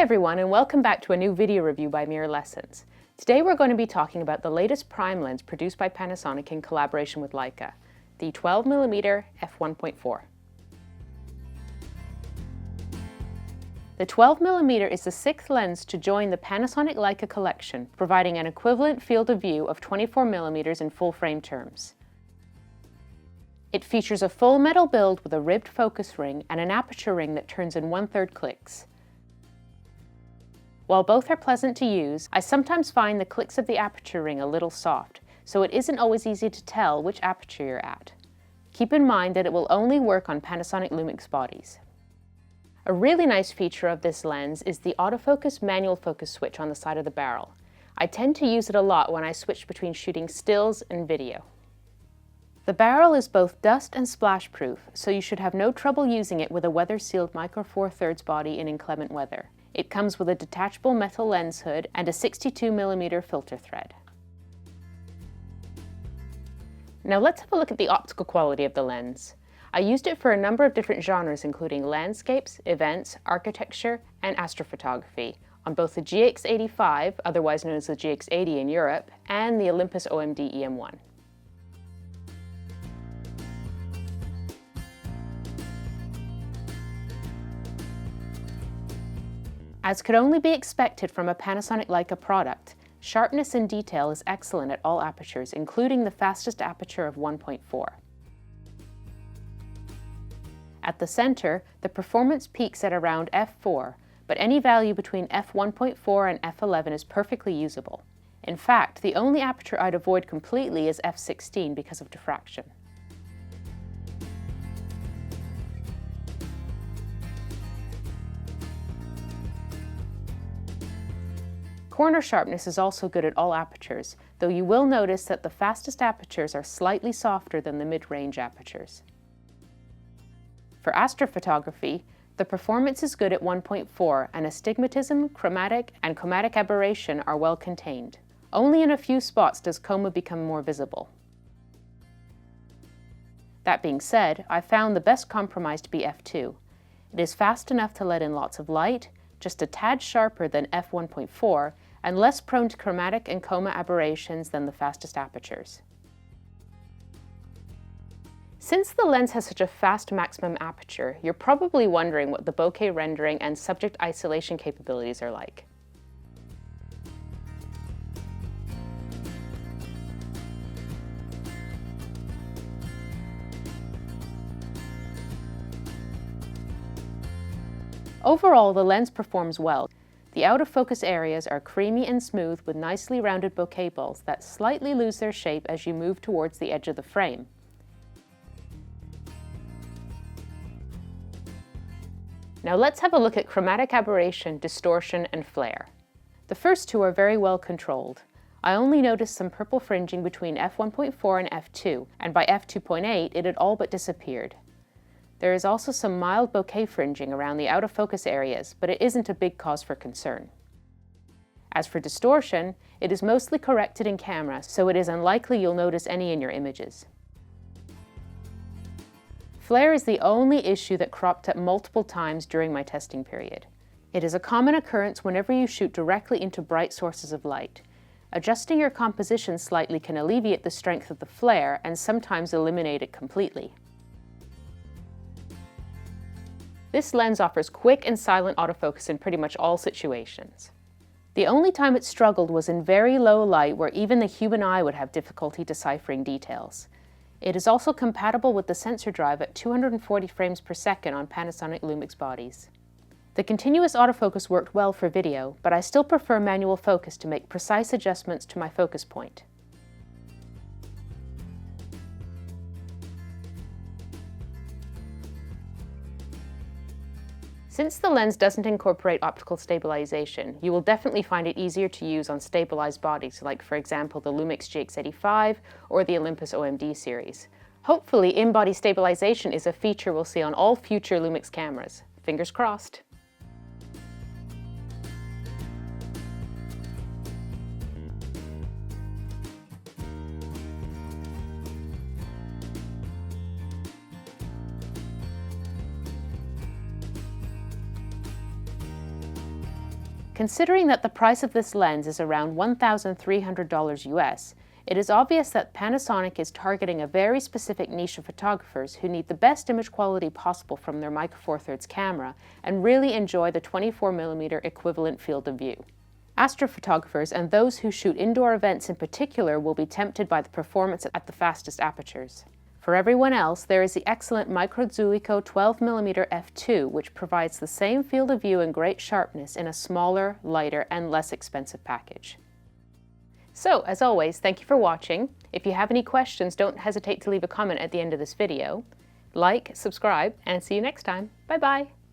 everyone, and welcome back to a new video review by MirrorLessons. Today we're going to be talking about the latest prime lens produced by Panasonic in collaboration with Leica, the 12mm f1.4. The 12mm is the sixth lens to join the Panasonic Leica collection, providing an equivalent field of view of 24mm in full-frame terms. It features a full metal build with a ribbed focus ring and an aperture ring that turns in 1/3 clicks. While both are pleasant to use, I sometimes find the clicks of the aperture ring a little soft, so it isn't always easy to tell which aperture you're at. Keep in mind that it will only work on Panasonic Lumix bodies. A really nice feature of this lens is the autofocus manual focus switch on the side of the barrel. I tend to use it a lot when I switch between shooting stills and video. The barrel is both dust and splash proof, so you should have no trouble using it with a weather-sealed Micro Four Thirds body in inclement weather. It comes with a detachable metal lens hood and a 62mm filter thread. Now let's have a look at the optical quality of the lens. I used it for a number of different genres including landscapes, events, architecture, and astrophotography on both the GX85, otherwise known as the GX80 in Europe, and the Olympus OMD EM1. As could only be expected from a Panasonic Leica product, sharpness and detail is excellent at all apertures, including the fastest aperture of 1.4. At the center, the performance peaks at around f4, but any value between f1.4 and f11 is perfectly usable. In fact, the only aperture I'd avoid completely is f16 because of diffraction. Corner sharpness is also good at all apertures, though you will notice that the fastest apertures are slightly softer than the mid-range apertures. For astrophotography, the performance is good at 1.4 and astigmatism, chromatic, and chromatic aberration are well contained. Only in a few spots does chroma become more visible. That being said, I found the best compromise to be f2. It is fast enough to let in lots of light, just a tad sharper than f1.4, and less prone to chromatic and chroma aberrations than the fastest apertures. Since the lens has such a fast maximum aperture, you're probably wondering what the bokeh rendering and subject isolation capabilities are like. Overall, the lens performs well. The out-of-focus areas are creamy and smooth with nicely rounded bokeh balls that slightly lose their shape as you move towards the edge of the frame. Now let's have a look at chromatic aberration, distortion, and flare. The first two are very well controlled. I only noticed some purple fringing between f1.4 and f2, and by f2.8 it had all but disappeared. There is also some mild bokeh fringing around the out-of-focus areas, but it isn't a big cause for concern. As for distortion, it is mostly corrected in camera, so it is unlikely you'll notice any in your images. Flare is the only issue that cropped up multiple times during my testing period. It is a common occurrence whenever you shoot directly into bright sources of light. Adjusting your composition slightly can alleviate the strength of the flare and sometimes eliminate it completely. This lens offers quick and silent autofocus in pretty much all situations. The only time it struggled was in very low light where even the human eye would have difficulty deciphering details. It is also compatible with the sensor drive at 240 frames per second on Panasonic Lumix bodies. The continuous autofocus worked well for video, but I still prefer manual focus to make precise adjustments to my focus point. Since the lens doesn't incorporate optical stabilization, you will definitely find it easier to use on stabilized bodies like, for example, the Lumix GX85 or the Olympus OMD series. Hopefully, in-body stabilization is a feature we'll see on all future Lumix cameras. Fingers crossed. Considering that the price of this lens is around $1,300 US, it is obvious that Panasonic is targeting a very specific niche of photographers who need the best image quality possible from their Micro Four Thirds camera and really enjoy the 24mm equivalent field of view. Astrophotographers and those who shoot indoor events in particular will be tempted by the performance at the fastest apertures. For everyone else, there is the excellent Micro Zuiko 12mm f2, which provides the same field of view and great sharpness in a smaller, lighter, and less expensive package. So, as always, thank you for watching. If you have any questions, don't hesitate to leave a comment at the end of this video. Like, subscribe, and see you next time. Bye-bye!